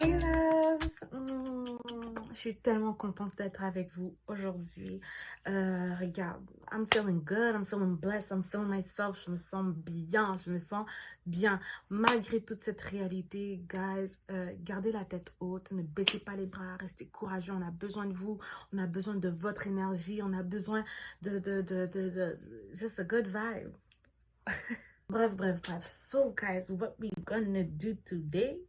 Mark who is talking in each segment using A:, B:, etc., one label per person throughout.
A: Hey loves! Je suis tellement contente d'être avec vous aujourd'hui. Regarde, I'm feeling good, I'm feeling blessed, I'm feeling myself. Je me sens bien, je me sens bien. Malgré toute cette réalité, guys, gardez la tête haute, ne baissez pas les bras, restez courageux. On a besoin de vous, on a besoin de votre énergie, on a besoin de just a good vibe. Bref. So, guys, what we gonna do today?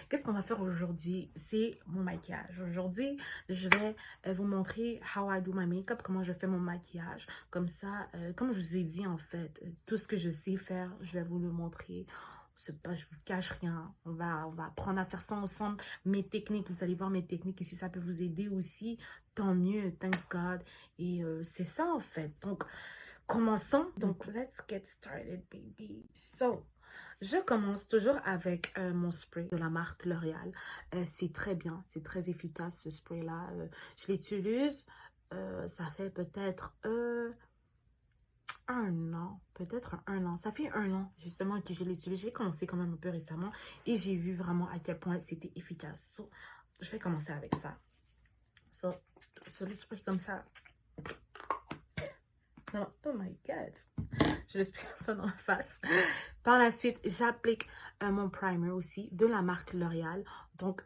A: Qu'est-ce qu'on va faire aujourd'hui? C'est mon maquillage. Aujourd'hui, je vais vous montrer how I do my makeup, comment je fais mon maquillage. Comme ça, comme je vous ai dit, en fait, tout ce que je sais faire, je vais vous le montrer. C'est pas, je vous cache rien. On va apprendre à faire ça ensemble. Mes techniques, vous allez voir mes techniques. Et si ça peut vous aider aussi, tant mieux. Thanks God. Et c'est ça, en fait. Donc, commençons. Donc, let's get started, baby. So, je commence toujours avec mon spray de la marque L'Oréal. C'est très bien, c'est très efficace ce spray-là. Je l'utilise, ça fait peut-être un an, peut-être un an. Ça fait un an justement que je l'utilise. J'ai commencé quand même un peu récemment et j'ai vu vraiment à quel point c'était efficace. So, je vais commencer avec ça. So, sur le spray comme ça. Non, oh my God. Je le spray comme ça dans la face. Par la suite, j'applique mon primer aussi de la marque L'Oréal. Donc,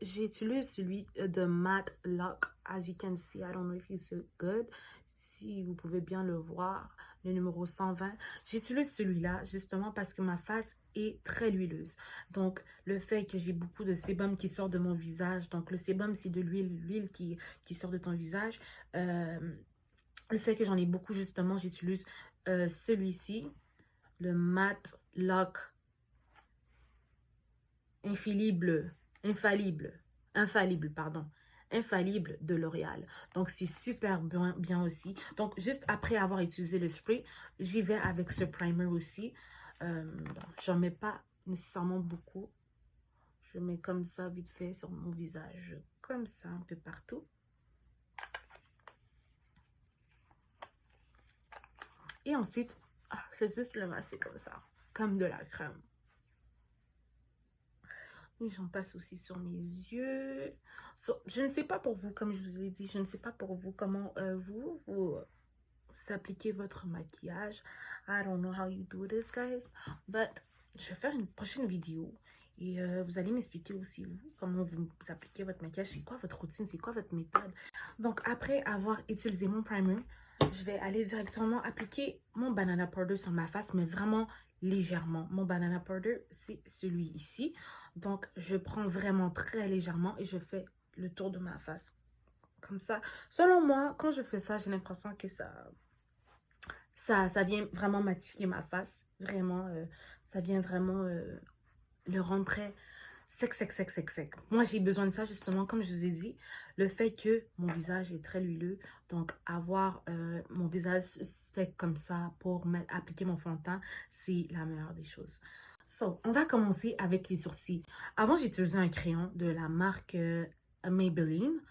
A: j'utilise celui de Matte Lock. As you can see, I don't know if you see it good. Si vous pouvez bien le voir, le numéro 120. J'utilise celui-là justement parce que ma face est très huileuse. Donc, le fait que j'ai beaucoup de sébum qui sort de mon visage. Donc, le sébum, c'est de l'huile qui sort de ton visage. Le fait que j'en ai beaucoup, justement, j'utilise celui-ci, le Matte Lock infallible de L'Oréal. Donc, c'est super bien aussi. Donc, juste après avoir utilisé le spray, j'y vais avec ce primer aussi. J'en mets pas nécessairement beaucoup. Je mets comme ça, vite fait, sur mon visage. Comme ça, un peu partout. Et ensuite, je vais juste le masser comme ça, comme de la crème. J'en passe aussi sur mes yeux. So, je ne sais pas pour vous, comme je vous ai dit, je ne sais pas pour vous comment vous appliquez votre maquillage. I don't know how you do this, guys. But je vais faire une prochaine vidéo. Et vous allez m'expliquer aussi, vous, comment vous appliquez votre maquillage. C'est quoi votre routine, c'est quoi votre méthode. Donc, après avoir utilisé mon primer, je vais aller directement appliquer mon banana powder sur ma face, mais vraiment légèrement. Mon banana powder, c'est celui ici. Donc, je prends vraiment très légèrement et je fais le tour de ma face. Comme ça. Selon moi, quand je fais ça, j'ai l'impression que ça vient vraiment matifier ma face. Vraiment, ça vient vraiment le rendre très sec. Moi, j'ai besoin de ça, justement, comme je vous ai dit. Le fait que mon visage est très huileux. Donc, avoir mon visage sec comme ça pour appliquer mon fond de teint, c'est la meilleure des choses. So, on va commencer avec les sourcils. Avant, j'utilisais un crayon de la marque Maybelline.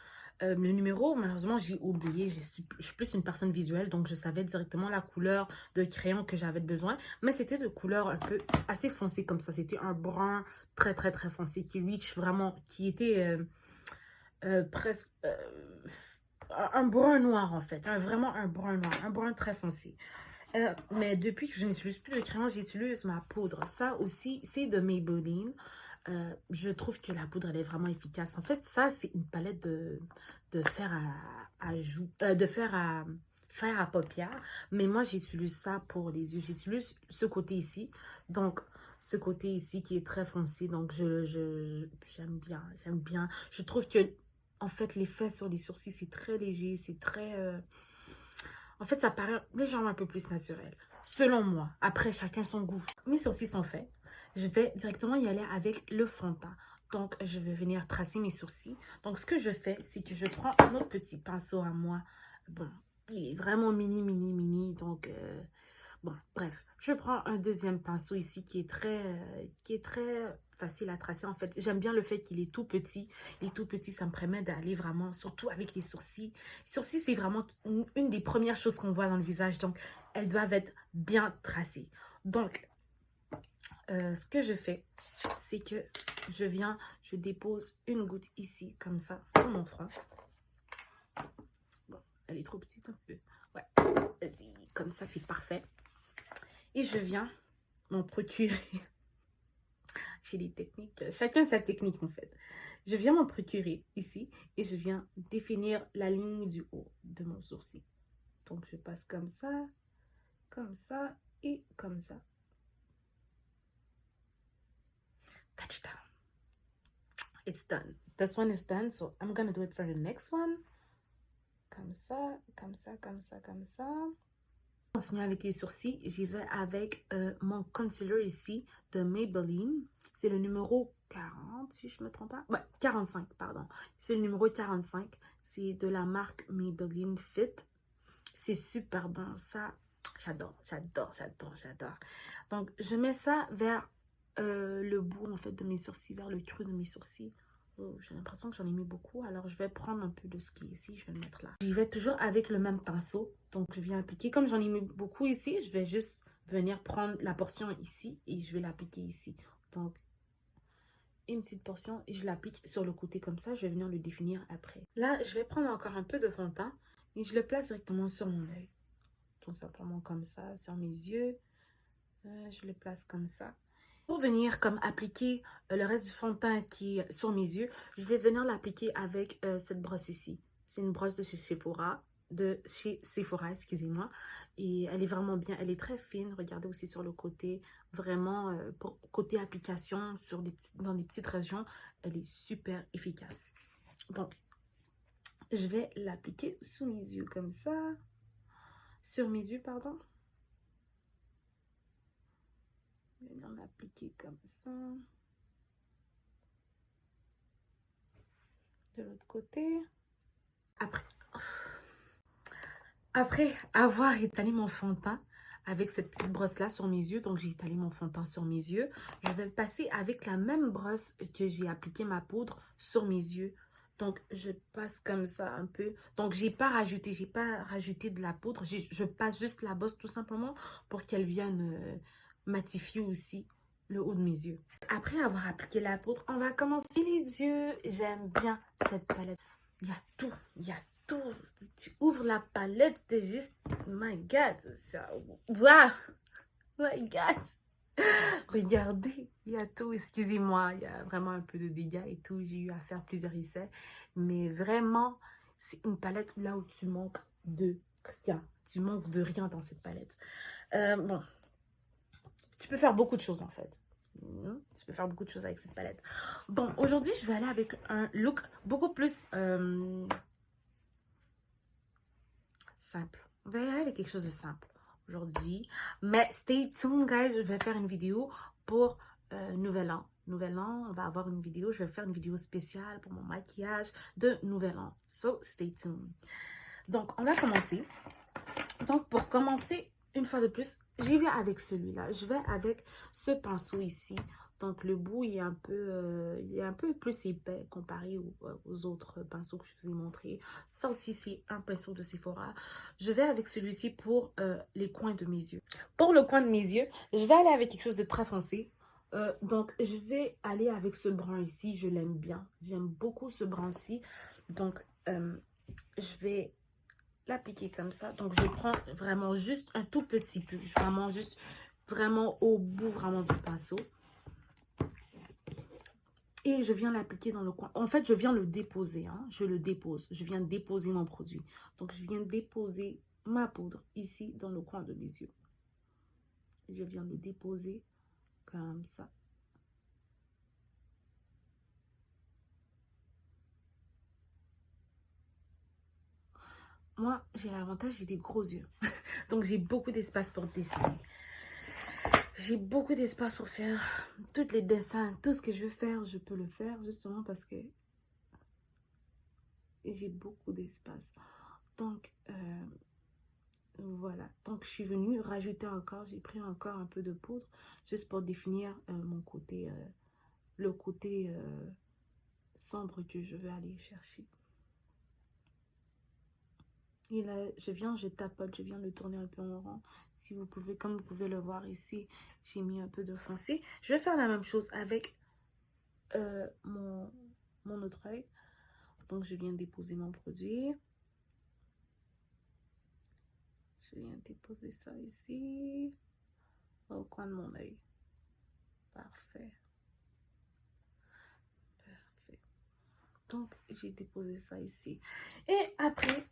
A: Le numéro, malheureusement, j'ai oublié. Je suis plus une personne visuelle, donc je savais directement la couleur de crayon que j'avais besoin. Mais c'était de couleur un peu assez foncée comme ça. C'était un brun très foncé qui reach vraiment, qui était presque un brun noir en fait. Vraiment un brun noir, un brun très foncé. Mais depuis que je n'utilise plus de crayon, j'utilise ma poudre. Ça aussi, c'est de Maybelline. Je trouve que la poudre, elle est vraiment efficace. En fait, ça, c'est une palette de fer à joues, de fer à paupières. Mais moi, j'utilise ça pour les yeux. J'utilise ce côté ici. Donc, ce côté ici qui est très foncé. Donc, j'aime bien. Je trouve que, en fait, l'effet sur les sourcils, c'est très léger. C'est très... En fait, ça paraît légèrement un peu plus naturel. Selon moi. Après, chacun son goût. Mes sourcils sont faits. Je vais directement y aller avec le fond de teint. Donc, je vais venir tracer mes sourcils. Donc, ce que je fais, c'est que je prends un autre petit pinceau à moi. Bon, il est vraiment mini. Donc, bon, bref. Je prends un deuxième pinceau ici qui est très facile à tracer. En fait, j'aime bien le fait qu'il est tout petit. Il est tout petit, ça me permet d'aller vraiment, surtout avec les sourcils. Les sourcils, c'est vraiment une des premières choses qu'on voit dans le visage. Donc, elles doivent être bien tracées. Donc, ce que je fais, c'est que je je dépose une goutte ici, comme ça, sur mon front. Bon, elle est trop petite un peu. Ouais, vas-y, comme ça, c'est parfait. Et je viens m'en procurer. J'ai des techniques, chacun sa technique en fait. Je viens m'en procurer ici et je viens définir la ligne du haut de mon sourcil. Donc, je passe comme ça et comme ça. Touchdown. It's done. This one is done, so I'm gonna do it for the next one. Comme ça, comme ça, comme ça, comme ça. On continue avec les sourcils. J'y vais avec mon concealer ici de Maybelline. C'est le numéro 40, si je ne me trompe pas. Ouais, 45, pardon. C'est le numéro 45. C'est de la marque Maybelline Fit. C'est super bon. Ça, j'adore, j'adore, j'adore, j'adore. Donc, je mets ça vers le bout, en fait, de mes sourcils, vers le creux de mes sourcils. Oh, j'ai l'impression que j'en ai mis beaucoup. Alors, je vais prendre un peu de ce qui est ici. Je vais le mettre là. J'y vais toujours avec le même pinceau. Donc, je viens appliquer. Comme j'en ai mis beaucoup ici, je vais juste venir prendre la portion ici et je vais l'appliquer ici. Donc, une petite portion et je l'applique sur le côté comme ça. Je vais venir le définir après. Là, je vais prendre encore un peu de fond de teint et je le place directement sur mon œil. Tout simplement comme ça, sur mes yeux. Je le place comme ça. Pour venir comme appliquer le reste du fond de teint qui est sur mes yeux, je vais venir l'appliquer avec cette brosse ici. C'est une brosse de chez Sephora, excusez-moi. Et elle est vraiment bien, elle est très fine. Regardez aussi sur le côté, vraiment pour côté application dans des petites régions, elle est super efficace. Donc, je vais l'appliquer sous mes yeux comme ça. Sur mes yeux, pardon. Je vais venir l'appliquer comme ça. De l'autre côté. Après avoir étalé mon fond de teint avec cette petite brosse-là sur mes yeux, donc j'ai étalé mon fond de teint sur mes yeux, je vais passer avec la même brosse que j'ai appliqué ma poudre sur mes yeux. Donc, je passe comme ça un peu. Donc, j'ai pas rajouté de la poudre. Je passe juste la brosse tout simplement pour qu'elle vienne matifier aussi le haut de mes yeux. Après avoir appliqué la poudre, on va commencer les yeux. J'aime bien cette palette. Il y a tout, il y a tout. Tu ouvres la palette, t'es juste, my God, ça, wow, my God. Regardez, il y a tout, excusez-moi, il y a vraiment un peu de dégâts et tout. J'ai eu à faire plusieurs essais, mais vraiment, c'est une palette là où tu manques de rien. Tu manques de rien dans cette palette. Bon, tu peux faire beaucoup de choses en fait. Tu peux faire beaucoup de choses avec cette palette. Bon, aujourd'hui, je vais aller avec un look beaucoup plus simple. On va y aller avec quelque chose de simple aujourd'hui. Mais stay tuned, guys. Je vais faire une vidéo pour Nouvel An. Nouvel An, on va avoir une vidéo. Je vais faire une vidéo spéciale pour mon maquillage de Nouvel An. So, stay tuned. Donc, on va commencer. Donc, pour commencer, une fois de plus, j'y vais avec celui-là. Je vais avec ce pinceau ici. Donc, le bout il est un peu plus épais comparé aux autres pinceaux que je vous ai montrés. Ça aussi, c'est un pinceau de Sephora. Je vais avec celui-ci pour les coins de mes yeux. Pour le coin de mes yeux, je vais aller avec quelque chose de très foncé. Donc, je vais aller avec ce brun ici. Je l'aime bien. J'aime beaucoup ce brun-ci. Donc, je vais l'appliquer comme ça. Donc, je prends vraiment juste un tout petit peu. Vraiment au bout vraiment du pinceau. Et je viens l'appliquer dans le coin. En fait, je viens le déposer. Hein. Je le dépose. Je viens déposer mon produit. Donc, je viens déposer ma poudre ici dans le coin de mes yeux. Je viens le déposer comme ça. Moi, j'ai l'avantage, j'ai des gros yeux. Donc, j'ai beaucoup d'espace pour dessiner. J'ai beaucoup d'espace pour faire tous les dessins. Tout ce que je veux faire, je peux le faire justement parce que j'ai beaucoup d'espace. Donc, voilà. Donc, je suis venue rajouter encore. J'ai pris encore un peu de poudre juste pour définir mon côté, le côté sombre que je veux aller chercher. Et là, je tapote, je viens de tourner un peu en rond. Si vous pouvez, comme vous pouvez le voir ici, j'ai mis un peu de foncé. Je vais faire la même chose avec mon autre œil. Donc, je viens déposer mon produit. Je viens déposer ça ici, au coin de mon œil. Parfait. Parfait. Donc, j'ai déposé ça ici. Et après,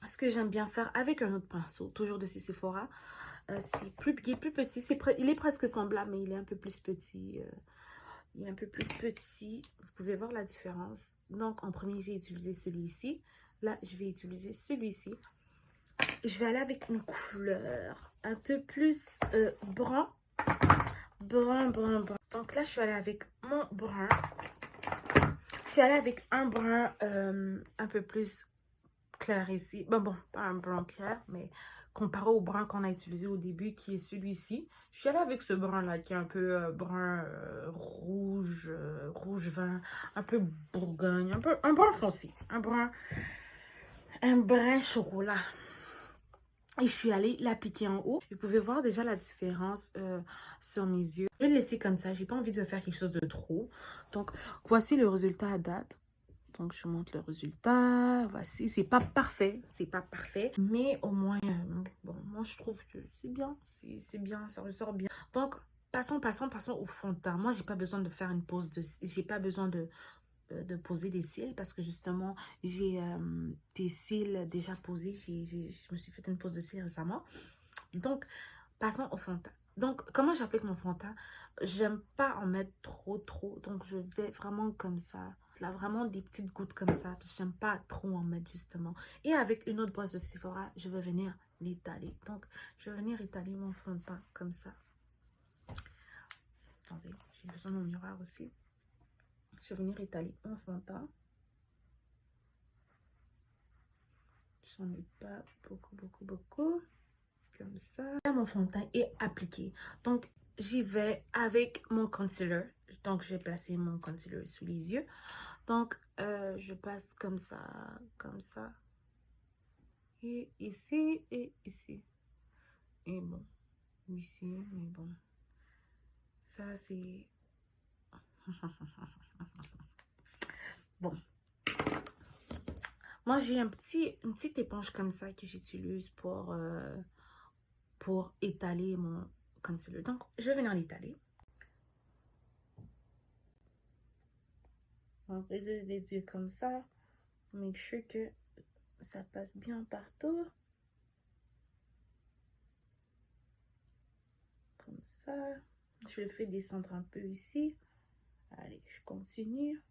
A: ce que j'aime bien faire avec un autre pinceau, toujours de chez Sephora, il est plus petit. Il est presque semblable, mais il est un peu plus petit. Il est un peu plus petit. Vous pouvez voir la différence. Donc, en premier, j'ai utilisé celui-ci. Là, je vais utiliser celui-ci. Je vais aller avec une couleur un peu plus brun. Brun. Donc là, je suis allée avec mon brun. Je suis allée avec un brun un peu plus clair ici. Bon, pas un brun clair, mais comparé au brun qu'on a utilisé au début, qui est celui-ci. Je suis allée avec ce brun-là, qui est un peu brun rouge, rouge vin, un peu bourgogne, un brun foncé. Un brun chocolat. Et je suis allée l'appliquer en haut. Vous pouvez voir déjà la différence sur mes yeux. Je vais le laisser comme ça. J'ai pas envie de faire quelque chose de trop. Donc, voici le résultat à date. Donc, je vous montre le résultat. Voici. C'est pas parfait. C'est pas parfait. Mais au moins, bon, moi, je trouve que c'est bien. C'est bien. Ça ressort bien. Donc, passons au fond de teint. Moi, j'ai pas besoin de faire une pose de... J'ai pas besoin de poser des cils parce que justement j'ai des cils déjà posés, je me suis fait une pose de cils récemment. Donc passons au fond de teint. Donc comment j'applique mon fond de teint, j'aime pas en mettre trop, donc je vais vraiment comme ça, là vraiment des petites gouttes comme ça, parce que j'aime pas trop en mettre justement. Et avec une autre brosse de Sephora, je vais venir l'étaler. Donc je vais venir étaler mon fond de teint comme ça. Attendez, j'ai besoin de mon miroir aussi. Je vais venir étaler mon fond de teint. J'en ai pas beaucoup. Comme ça. Là, mon fond de teint est appliqué. Donc, j'y vais avec mon concealer. Donc, je vais placer mon concealer sous les yeux. Donc, je passe comme ça. Et ici, et ici. Et bon, ici, mais bon. Ça, c'est... Bon. Moi, j'ai une petite éponge comme ça que j'utilise pour étaler mon concealer. Donc, je vais venir l'étaler. On va les yeux comme ça. Make sure que ça passe bien partout. Comme ça. Je le fais descendre un peu ici. Allez, je continue.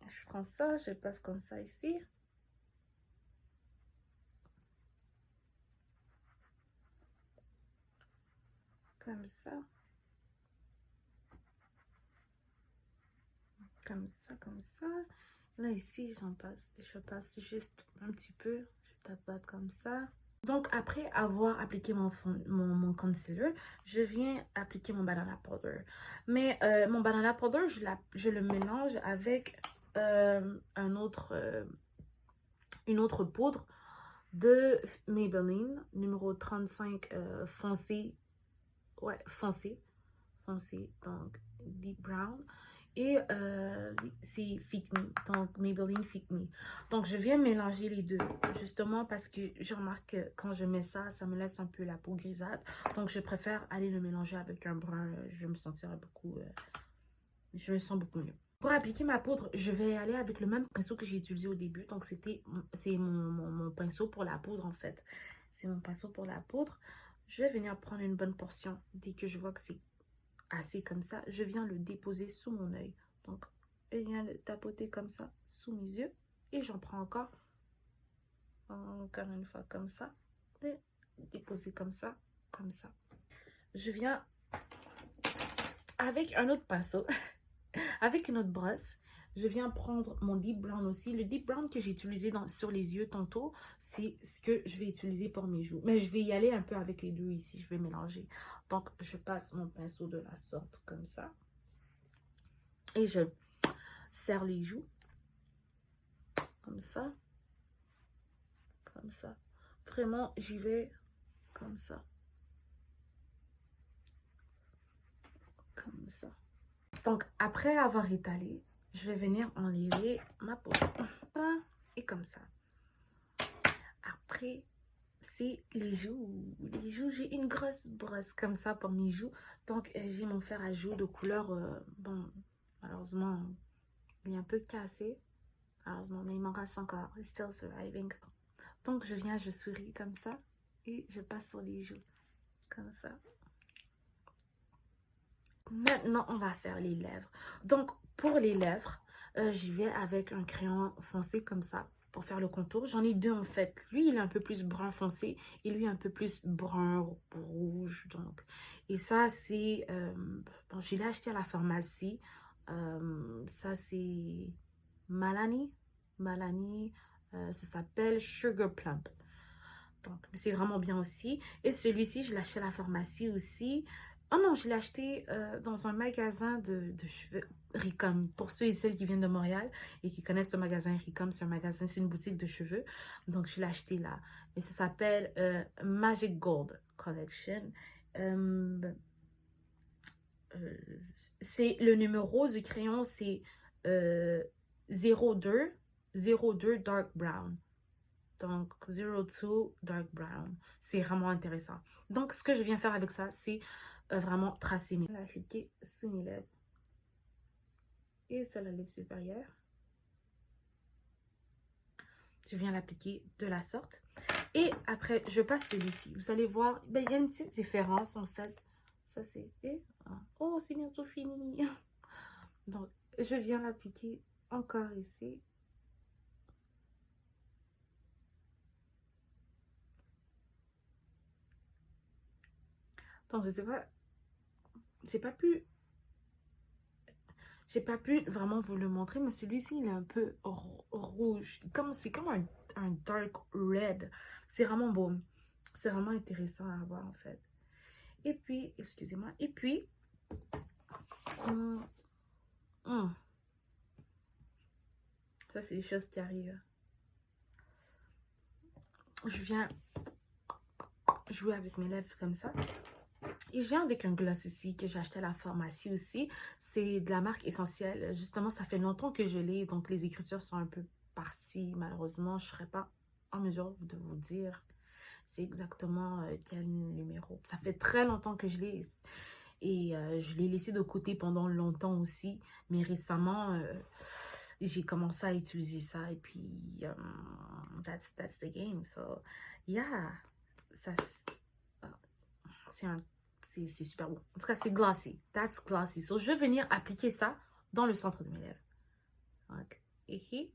A: Je prends ça, je passe comme ça ici. Comme ça. Comme ça. Là, ici, je passe juste un petit peu. Je tapote comme ça. Donc, après avoir appliqué mon concealer, je viens appliquer mon banana powder. Mais mon banana powder, je le mélange avec une autre poudre de Maybelline, numéro 35 foncé. Ouais, foncé. Donc deep brown. Et c'est Fit Me, donc Maybelline Fit Me. Donc, je viens mélanger les deux, justement parce que je remarque que quand je mets ça, ça me laisse un peu la peau grisâtre. Donc, je préfère aller le mélanger avec un brun. Je me sentirai beaucoup... je me sens beaucoup mieux. Pour appliquer ma poudre, je vais aller avec le même pinceau que j'ai utilisé au début. Donc, c'est mon pinceau pour la poudre, en fait. C'est mon pinceau pour la poudre. Je vais venir prendre une bonne portion dès que je vois que c'est assez comme ça, je viens le déposer sous mon œil. Donc, je viens le tapoter comme ça sous mes yeux. Et j'en prends encore une fois comme ça. Et déposer comme ça. Je viens avec un autre pinceau, avec une autre brosse. Je viens prendre mon Deep Brown aussi. Le Deep Brown que j'ai utilisé sur les yeux tantôt, c'est ce que je vais utiliser pour mes joues. Mais je vais y aller un peu avec les deux ici. Je vais mélanger. Donc, je passe mon pinceau de la sorte comme ça. Et je serre les joues. Comme ça. Vraiment, j'y vais comme ça. comme ça. Donc, après avoir étalé, je vais venir enlever ma peau. Et comme ça. Après, c'est les joues. Les joues, j'ai une grosse brosse comme ça pour mes joues. Donc, j'ai mon fer à joues de couleur, bon, malheureusement, il est un peu cassé. Malheureusement, mais il m'en reste encore. It's still surviving. Donc, je viens, je souris comme ça. Et je passe sur les joues. Comme ça. Maintenant, on va faire les lèvres. Donc, pour les lèvres, j'y vais avec un crayon foncé comme ça pour faire le contour. J'en ai deux en fait. Lui, il est un peu plus brun foncé et lui, un peu plus brun rouge. Donc. Et ça, c'est... bon, je l'ai acheté à la pharmacie. Ça, c'est Malani. Malani, ça s'appelle Sugar Plump. Donc, c'est vraiment bien aussi. Et celui-ci, je l'ai acheté à la pharmacie aussi. Oh non, je l'ai acheté dans un magasin de cheveux, Ricom. Pour ceux et celles qui viennent de Montréal et qui connaissent le magasin Ricom, c'est un magasin, c'est une boutique de cheveux. Donc, je l'ai acheté là. Et ça s'appelle Magic Gold Collection. C'est le numéro du crayon, c'est 02 Dark Brown. Donc, 02 Dark Brown. C'est vraiment intéressant. Donc, ce que je viens faire avec ça, c'est vraiment tracer mes lèvres. Appliquer sous mes lèvres. Et sur la lèvre supérieure. Je viens l'appliquer de la sorte. Et après, je passe celui-ci. Vous allez voir, ben, il y a une petite différence en fait. Ça, c'est... Oh, c'est bientôt fini. Donc, je viens l'appliquer encore ici. Donc, je sais pas... J'ai pas pu vraiment vous le montrer, mais celui-ci, il est un peu rouge. C'est comme un dark red. C'est vraiment beau. C'est vraiment intéressant à voir, en fait. Et puis, excusez-moi. Et puis, ça, c'est des choses qui arrivent. Je viens jouer avec mes lèvres comme ça. Et je viens avec un gloss ici que j'ai acheté à la pharmacie aussi. C'est de la marque Essentielle. Justement, ça fait longtemps que je l'ai. Donc, les écritures sont un peu parties. Malheureusement, je ne serai pas en mesure de vous dire c'est exactement quel numéro. Ça fait très longtemps que je l'ai. Et je l'ai laissé de côté pendant longtemps aussi. Mais récemment, j'ai commencé à utiliser ça. Et puis, that's the game. So, yeah. Ça, c'est super beau. En tout cas, c'est glossy. That's glossy. So, je vais venir appliquer ça dans le centre de mes lèvres. Donc, ici.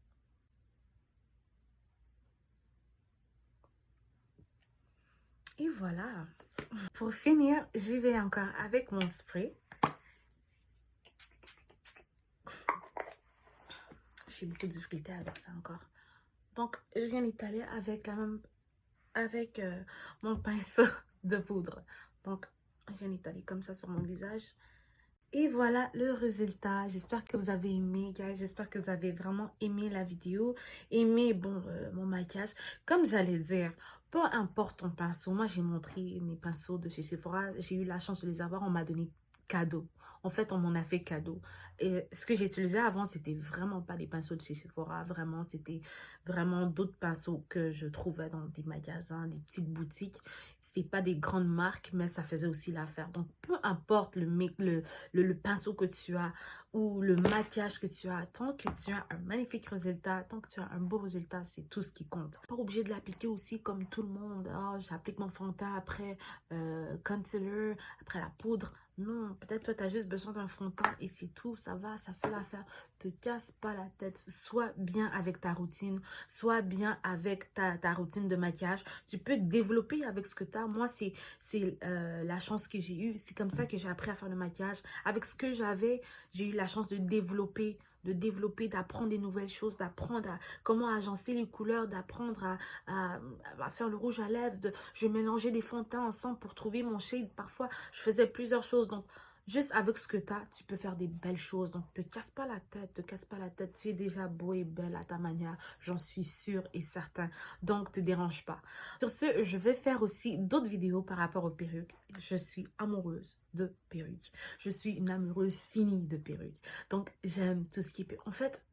A: Et voilà. Pour finir, j'y vais encore avec mon spray. J'ai beaucoup de difficulté avec ça encore. Donc, je viens l'étaler avec mon pinceau de poudre. Donc, je viens l'étaler comme ça sur mon visage. Et voilà le résultat. J'espère que vous avez aimé, guys. J'espère que vous avez vraiment aimé la vidéo. Aimé, bon, mon maquillage. Comme j'allais dire, peu importe ton pinceau. Moi, j'ai montré mes pinceaux de chez Sephora. J'ai eu la chance de les avoir. On m'a donné cadeau. En fait, on m'en a fait cadeau. Et ce que j'utilisais avant, c'était vraiment pas les pinceaux de chez Sephora. Vraiment, c'était vraiment d'autres pinceaux que je trouvais dans des magasins, des petites boutiques. C'était pas des grandes marques, mais ça faisait aussi l'affaire. Donc, peu importe le pinceau que tu as ou le maquillage que tu as, tant que tu as un magnifique résultat, tant que tu as un beau résultat, c'est tout ce qui compte. Pas obligé de l'appliquer aussi comme tout le monde. Oh, j'applique mon fond de teint après concealer, après la poudre. Non, peut-être toi, tu as juste besoin d'un fond de teint et c'est tout. Ça va, ça fait l'affaire. Te casse pas la tête. Sois bien avec ta routine. Sois bien avec ta routine de maquillage. Tu peux te développer avec ce que tu as. Moi, c'est la chance que j'ai eue. C'est comme ça que j'ai appris à faire le maquillage. Avec ce que j'avais, j'ai eu la chance de développer, d'apprendre des nouvelles choses, d'apprendre comment agencer les couleurs, d'apprendre à faire le rouge à lèvres. Je mélangeais des fonds de teint ensemble pour trouver mon shade. Parfois, je faisais plusieurs choses. Donc, juste avec ce que tu as, tu peux faire des belles choses. Donc, te casse pas la tête, te casse pas la tête. Tu es déjà beau et belle à ta manière. J'en suis sûre et certain. Donc, te dérange pas. Sur ce, je vais faire aussi d'autres vidéos par rapport aux perruques. Je suis amoureuse de perruques. Je suis une amoureuse finie de perruques. Donc, j'aime tout ce qui est... En fait,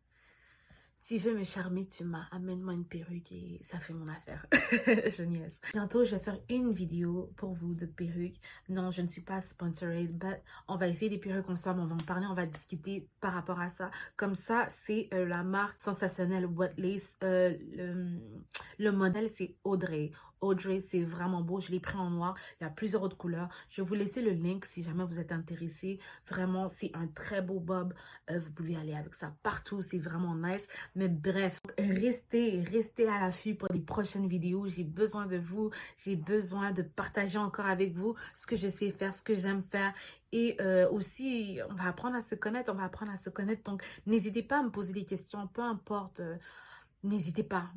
A: tu veux me charmer, amène-moi une perruque et ça fait mon affaire. Je niaise. Bientôt, je vais faire une vidéo pour vous de perruques. Non, je ne suis pas sponsored, but on va essayer des perruques ensemble, on va en parler, on va discuter par rapport à ça. Comme ça, c'est la marque sensationnelle Wet Lace. Le modèle, c'est Audrey. Audrey, c'est vraiment beau. Je l'ai pris en noir. Il y a plusieurs autres couleurs. Je vais vous laisser le link si jamais vous êtes intéressé. Vraiment, c'est un très beau bob. Vous pouvez aller avec ça partout. C'est vraiment nice. Mais bref, restez à l'affût pour les prochaines vidéos. J'ai besoin de vous. J'ai besoin de partager encore avec vous ce que je sais faire, ce que j'aime faire. Et aussi, on va apprendre à se connaître. On va apprendre à se connaître. Donc, n'hésitez pas à me poser des questions. Peu importe... n'hésitez pas,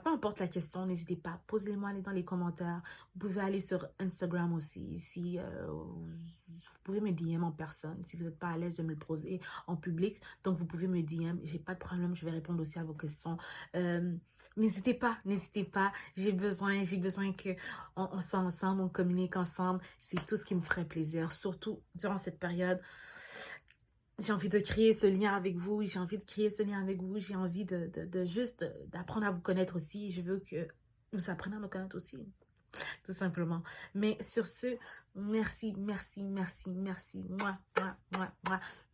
A: peu importe la question, n'hésitez pas, posez-les-moi dans les commentaires. Vous pouvez aller sur Instagram aussi, si vous pouvez me DM en personne, si vous n'êtes pas à l'aise de me le poser en public, donc vous pouvez me DM, j'ai pas de problème, je vais répondre aussi à vos questions. N'hésitez pas, j'ai besoin qu'on soit ensemble, on communique ensemble, c'est tout ce qui me ferait plaisir, surtout durant cette période. J'ai envie de créer ce lien avec vous, j'ai envie de juste d'apprendre à vous connaître aussi. Je veux que vous appreniez à me connaître aussi, tout simplement. Mais sur ce, merci.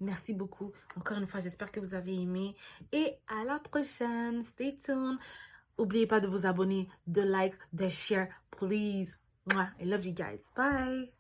A: Merci beaucoup. Encore une fois, j'espère que vous avez aimé. Et à la prochaine. Stay tuned. N'oubliez pas de vous abonner, de like, de share, please. I love you guys. Bye.